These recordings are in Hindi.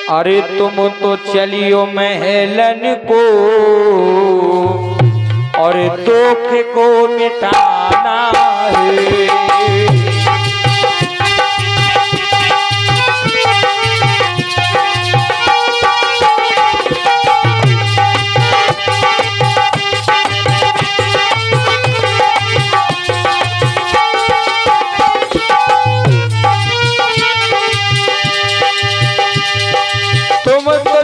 अरे तुम तो चलियो महलन को और दुख को मिटाना है।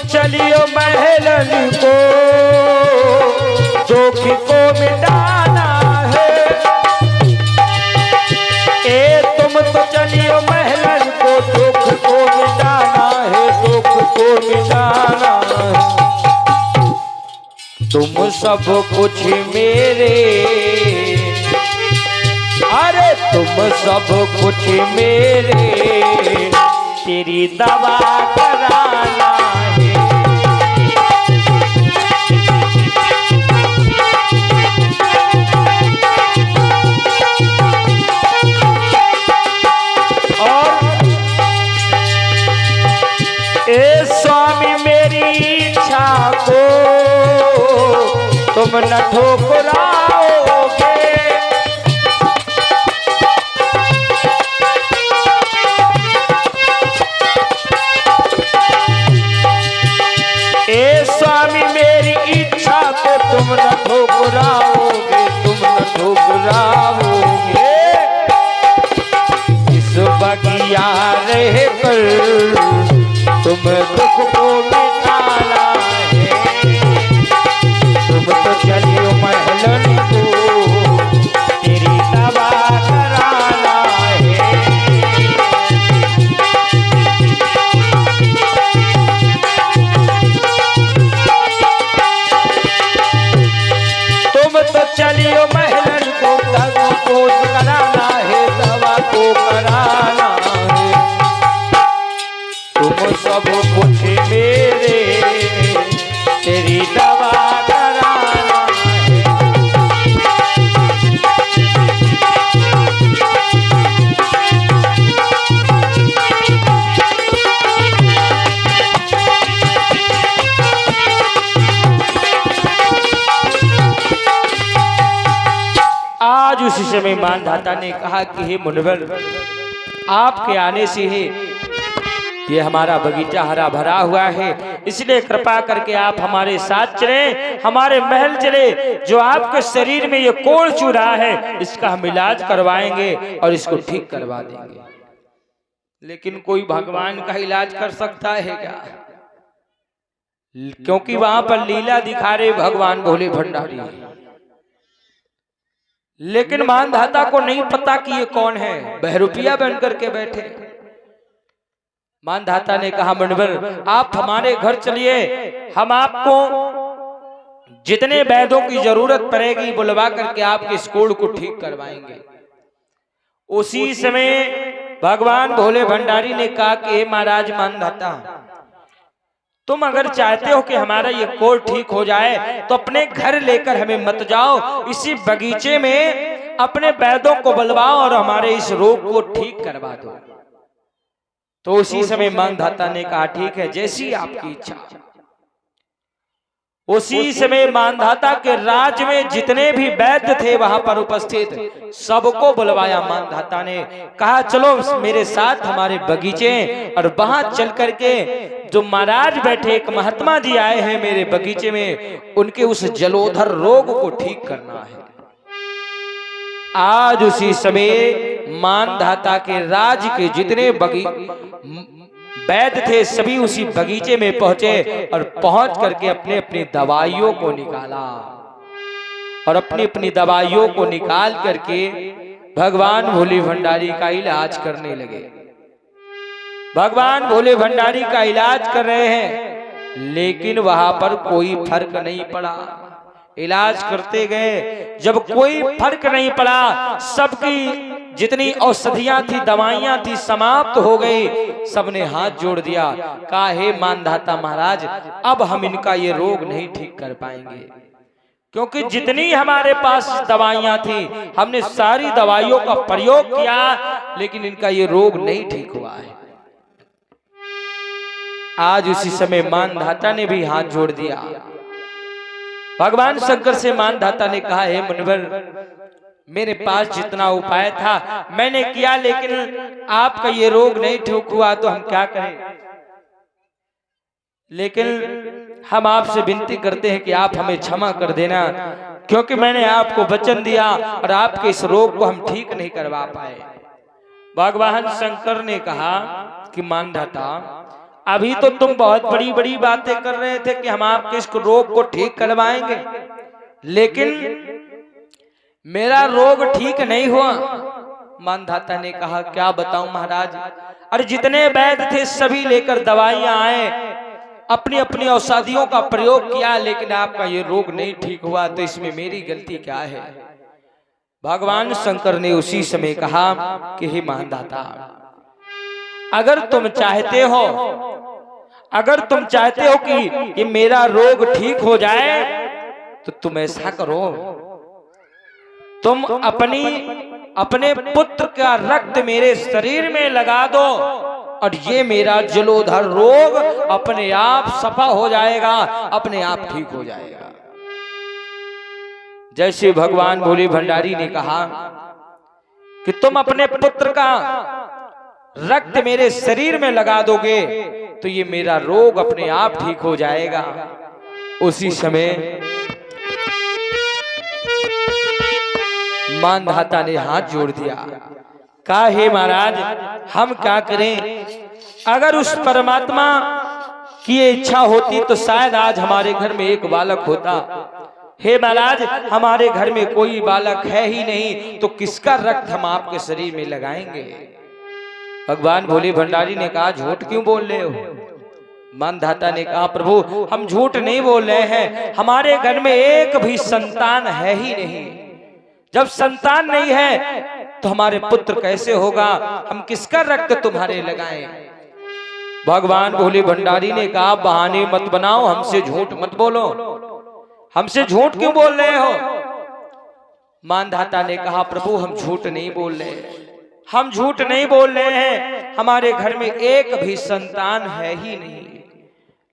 चलियो महलन को दुख को मिटाना है। तुम तो चलियो महलन को दुख को मिटाना है, दुख को मिटाना है। तुम सब कुछ मेरे, अरे तुम सब कुछ मेरे, तेरी दवा कराना है। स्वामी मेरी इच्छा को तुम न ठुकराओगे। स्वामी मेरी इच्छा को तुम न ठुकराओगे, तुम न ठुकराओगे। इस बगिया रह कर तुम दुख को मिटाना है। तुम तो चलियो महलन को तेरी दवा कराना है। तुम तो चलियो महलन को दवा को कराना है, दवा को कराना है। तुम सब कुछ मेरे, तेरी दवा कराना है। आज उसी समय मानधाता ने कहा कि हे मुनिवर, आपके आने से ही ये हमारा बगीचा हरा भरा हुआ है, इसलिए कृपा करके आप हमारे साथ चले, हमारे महल चले। जो आपके शरीर में ये कोढ़ चूरा है इसका हम इलाज करवाएंगे और इसको ठीक करवा देंगे। लेकिन कोई भगवान का इलाज कर सकता है क्या? क्योंकि वहां पर लीला दिखा रहे भगवान भोले भंडारी। लेकिन मानधाता को नहीं पता कि ये कौन है, बहरूपिया बन करके बैठे। मानधाता ने कहा मुनिवर, आप हमारे घर चलिए, हम आपको जितने वैद्यों की जरूरत पड़ेगी बुलवा करके आपके इस कोढ़ को ठीक करवाएंगे। उसी समय भगवान भोले भंडारी ने कहा कि हे महाराज मानधाता, तुम अगर चाहते हो कि हमारा ये कोढ़ ठीक हो जाए तो अपने घर लेकर हमें मत जाओ, इसी बगीचे में अपने वैद्यों को बुलवाओ और हमारे इस रोग को ठीक करवा दो। तो उसी समय मानधाता ने कहा ठीक है, जैसी आपकी इच्छा। उसी समय मानधाता के राज्य में जितने भी वैद्य थे वहां पर उपस्थित सबको बुलवाया। मानधाता ने कहा चलो मेरे साथ हमारे बगीचे, और वहां चल करके जो महाराज बैठे एक महात्मा जी आए हैं मेरे बगीचे में, उनके उस जलोधर रोग को ठीक करना है। आज उसी समय मानधाता के राज्य के जितने वैद्य थे सभी उसी बगीचे में पहुंचे और पहुंच करके अपने अपनी दवाइयों को निकाला और अपनी अपनी दवाइयों को निकाल करके भगवान भोले भंडारी का इलाज करने लगे। भगवान भोले भंडारी का इलाज कर रहे हैं, लेकिन वहां पर कोई फर्क नहीं पड़ा। इलाज करते गए, जब कोई फर्क नहीं पड़ा, सबकी जितनी औषधियां थी, दवाइयां थी, समाप्त हो गई। सबने हाथ जोड़ दिया, कहा हे मानधाता महाराज, अब हम इनका ये रोग नहीं ठीक कर पाएंगे, क्योंकि जितनी हमारे पास दवाइयां थी हमने सारी दवाइयों का प्रयोग किया, लेकिन इनका ये रोग नहीं ठीक हुआ है। आज उसी समय मानधाता ने भी हाथ जोड़ दिया। भगवान शंकर से मानधाता ने कहा, हे मुनिवर, मेरे पास जितना उपाय था मैंने किया, लेकिन आपका ये रोग नहीं ठीक हुआ तो हम क्या करें। लेकिन हम आपसे विनती करते हैं कि आप हमें क्षमा कर देना, क्योंकि मैंने आपको वचन दिया और आपके इस रोग को हम ठीक नहीं करवा पाए। भगवान शंकर ने कहा कि मानधाता, अभी तो तुम बहुत बड़ी बड़ी बातें कर रहे थे कि हम आपके इस रोग को ठीक करवाएंगे, लेकिन मेरा रोग ठीक नहीं हुआ। मानधाता ने कहा, क्या बताऊं महाराज, अरे जितने वैद्य थे सभी लेकर दवाइयां आए, अपनी अपनी औषधियों का प्रयोग किया, लेकिन आपका ये रोग नहीं ठीक हुआ, तो इसमें मेरी गलती क्या है। भगवान शंकर ने उसी समय कहा कि हे मानधाता, अगर तुम चाहते हो कि ये मेरा रोग ठीक हो जाए, तो तुम ऐसा करो, तुम अपने पुत्र का रक्त मेरे शरीर में लगा दो और ये मेरा जलोधर रोग अपने आप सफा हो जाएगा, अपने आप ठीक हो जाएगा। जैसे भगवान भोले भंडारी ने कहा कि तुम अपने पुत्र का रक्त मेरे शरीर में लगा दोगे तो ये मेरा रोग अपने आप ठीक हो जाएगा। उसी समय मानधाता ने हाथ जोड़ दिया, कहा, हे महाराज, हम क्या करें। अगर उस परमात्मा की इच्छा होती तो शायद आज हमारे घर में एक बालक होता। हे महाराज, हमारे घर में कोई बालक है ही नहीं, तो किसका रक्त हम आपके शरीर में लगाएंगे। भगवान भोले भंडारी ने कहा, झूठ क्यों बोल रहे हो। मानधाता ने कहा, प्रभु, हम झूठ नहीं बोल रहे हैं, हमारे घर में एक भी संतान है ही नहीं। जब संतान नहीं है तो हमारे पुत्र कैसे होगा, हम किसका रक्त तुम्हारे लगाएं। भगवान भोले भंडारी ने कहा, बहाने मत बनाओ, हमसे झूठ मत बोलो, हमसे झूठ क्यों बोल रहे हो। मानधाता ने कहा, प्रभु, हम झूठ नहीं बोल रहे, हम झूठ नहीं बोल रहे हैं, हमारे घर में एक भी संतान है ही नहीं।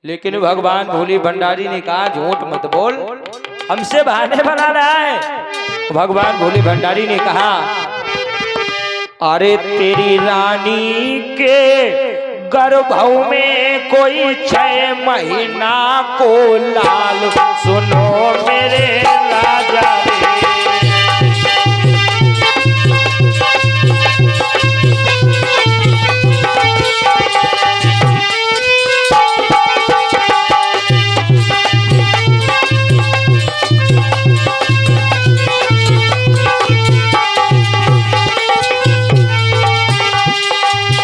लेकिन भगवान भोले भंडारी ने कहा, झूठ मत बोल, हमसे बहाने बना रहा है। भगवान भोले भंडारी ने कहा, अरे तेरी रानी के गर्भ में कोई 6 महीना को लाल, सुनो मेरे राजा रे।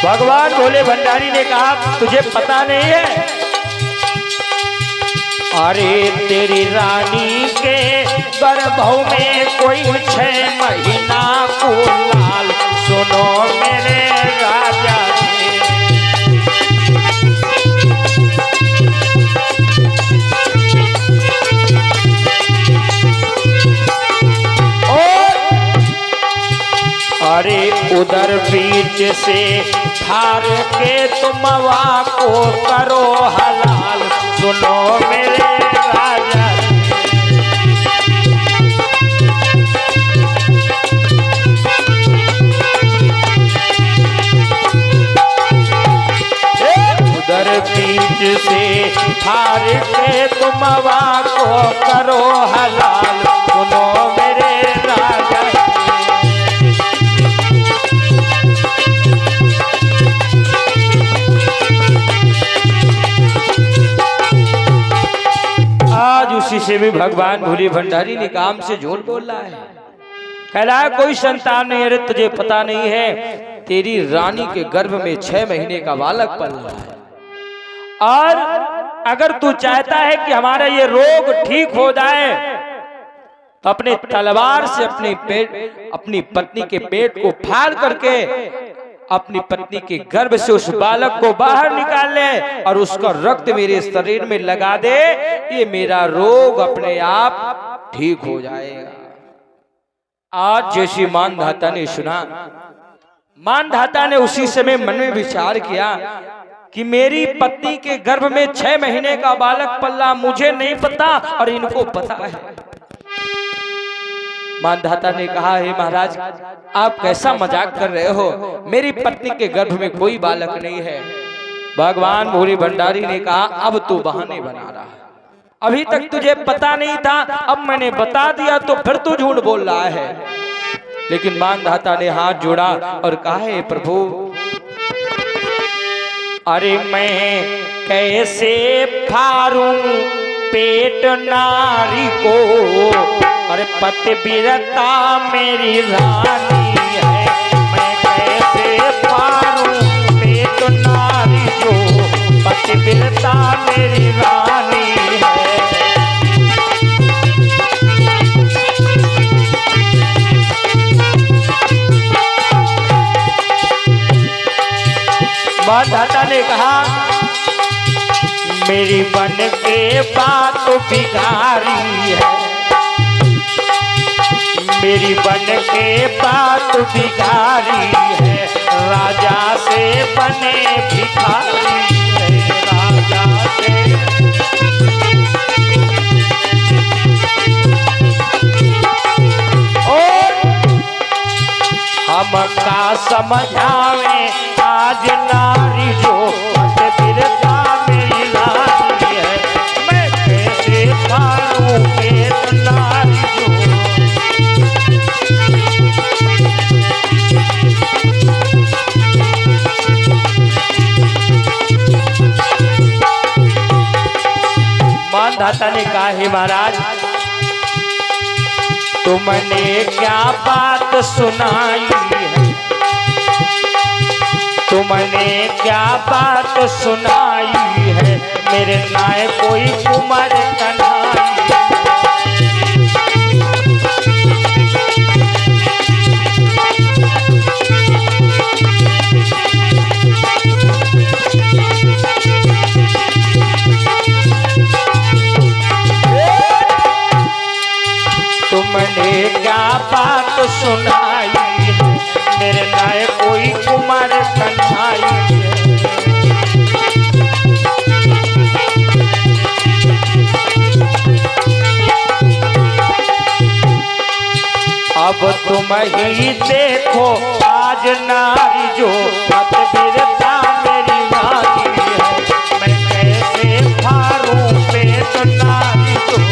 भगवान भोले भंडारी ने कहा, तुझे पता नहीं है, अरे तेरी रानी के गर्भ में कोई 6 महीना को लाल, सुनो मेरे राजा रे। अरे उधर बीच से फाड़ के तुम को करो हलाल, सुनो मेरे राजा। उधर बीच से फाड़ के तुम को करो हलाल, सुनो मेरे राजा। आज उसी से भी भगवान भोले भंडारी ने काम से झूठ बोल रहा है, कह रहा है कोई संतान नहीं। अरे तुझे पता नहीं है, तेरी रानी के गर्भ में 6 महीने का बालक पल रहा है, और अगर तू चाहता है कि हमारा ये रोग ठीक हो जाए तो अपने तलवार से अपनी पत्नी के पेट को फाड़ करके अपनी पत्नी के गर्भ से उस बालक को बाहर निकाल ले और उसका रक्त मेरे शरीर में लगा दे, ये मेरा रोग अपने आप ठीक हो जाएगा। आज जैसी मानधाता ने सुना, मानधाता ने उसी समय मन में विचार किया कि मेरी पत्नी के गर्भ में 6 महीने का बालक पल्ला, मुझे नहीं पता और इनको पता है। मानधाता ने कहा, हे महाराज आप कैसा मजाक कर रहे हो, मेरी पत्नी के गर्भ में कोई बालक नहीं है। भगवान भोले भंडारी ने कहा, अब तू बहाने बना रहा है, अभी तक तुझे पता नहीं था, अब मैंने बता दिया तो फिर तू झूठ बोल रहा है। लेकिन मानधाता ने हाथ जोड़ा और कहा, हे प्रभु, अरे मैं कैसे फारूं पेट नारी को, अरे पतिव्रता मेरी रानी है, मैं कैसे फारूं पेट नारी जो पतिव्रता मेरी रानी है। मानधाता ने कहा, मेरी बन के बात बिगाड़ी है, मेरी बन के बात बिगाड़ी है, राजा से बने भिखारी है, राजा से। और हमका समझावे आज नारी जो पतिव्रता मेरी रानी है, मैं कैसे फारूं पेट नारी जो। मानधाता ने कहा, हे महाराज तुमने क्या बात सुनाई है, तुमने क्या बात सुनाई है, मेरे नाय कोई कुमार कन्हाई। तुमने क्या बात सुनाई है, मेरे नाय कोई कुमार कन्हाई है। अब तुम ही देखो आज नारी जो पतिव्रता मेरी रानी है, मैं कैसे फारूं पेट नारी जो।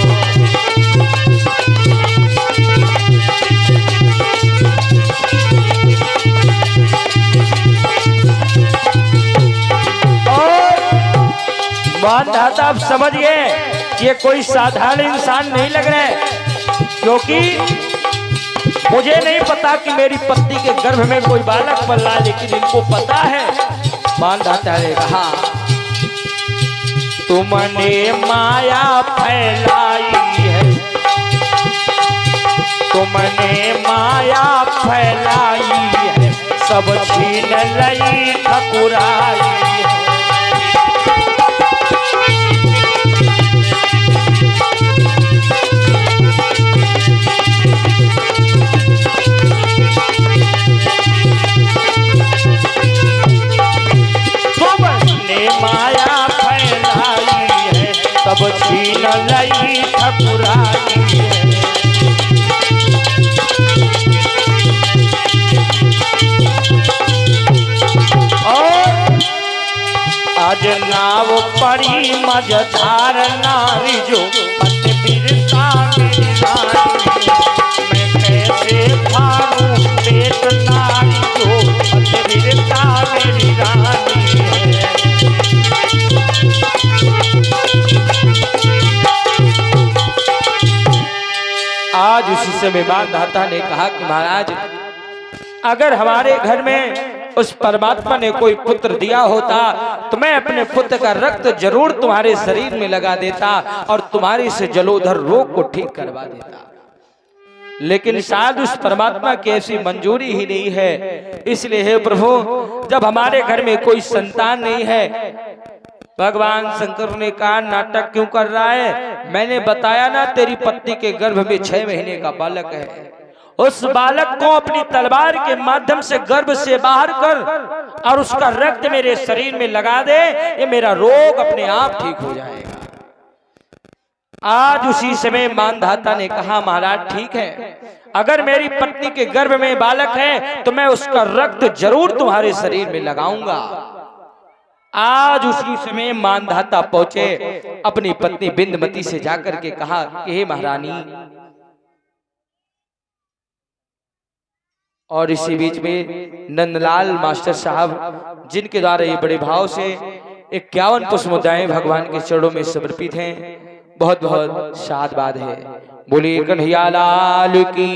मानधाता आप समझ गए ये कोई साधारण इंसान नहीं लग रहे, क्योंकि मुझे नहीं पता कि मेरी पत्नी के गर्भ में कोई बालक पल रहा है, लेकिन इनको पता है। मानधाता ने कहा, तुमने माया फैलाई है, तुमने माया फैलाई है, सब छीन लई ठकुराई है। माया फैलाई है, सब छीन लई ठकुराई है। और आज नाव पड़ी मझधार नारी जो पतिव्रता मेरी रानी है, मैं कैसे फारूं पेट नारी जो पतिव्रता मेरी रानी है। आज उसी समय मानधाता ने कहा कि महाराज अगर हमारे घर में उस परमात्मा ने कोई पुत्र दिया होता तो मैं अपने पुत्र का रक्त जरूर तुम्हारे शरीर में लगा देता और तुम्हारे से जलोधर रोग को ठीक करवा देता, लेकिन शायद उस परमात्मा की ऐसी मंजूरी ही नहीं है। इसलिए हे प्रभु, जब हमारे घर में कोई संतान नहीं है, भगवान शंकर ने कहा नाटक क्यों कर रहा है, मैंने बताया ना तेरी पत्नी के गर्भ में 6 महीने का बालक है उस बालक को अपनी तलवार के माध्यम से गर्भ से बाहर कर और उसका रक्त मेरे शरीर में लगा दे, ये मेरा रोग अपने आप ठीक हो जाएगा। आज उसी समय मानधाता ने कहा, महाराज ठीक है, अगर मेरी पत्नी के गर्भ में बालक है तो मैं उसका रक्त जरूर तुम्हारे शरीर में लगाऊंगा। आज उसी समय मानधाता पहुंचे, अपनी पत्नी बिंदमती से जाकर के कहा कि हे महारानी, और इसी बीच में नंदलाल मास्टर साहब जिनके द्वारा ये बड़े भाव से 51 पुष्पमुद्राएं भगवान के चरणों में समर्पित हैं, बहुत बहुत साधुवाद है। बोलिए कन्हैया लाल की,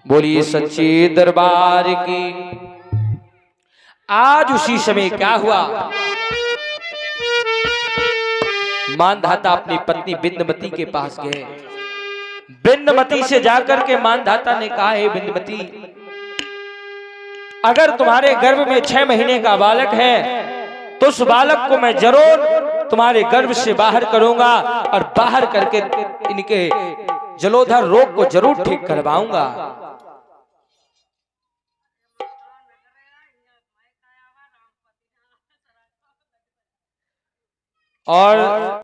बोलिए सच्चे दरबार की। आज उसी समय क्या हुआ, मानधाता अपनी पत्नी बिंदमती के पास गए। बिंदमती से जाकर के मानधाता ने कहा, हे बिंदमती, अगर तुम्हारे गर्भ में 6 महीने का बालक है तो उस बालक को मैं जरूर तुम्हारे गर्भ से बाहर करूंगा और बाहर करके इनके जलोधर रोग को जरूर ठीक करवाऊंगा। और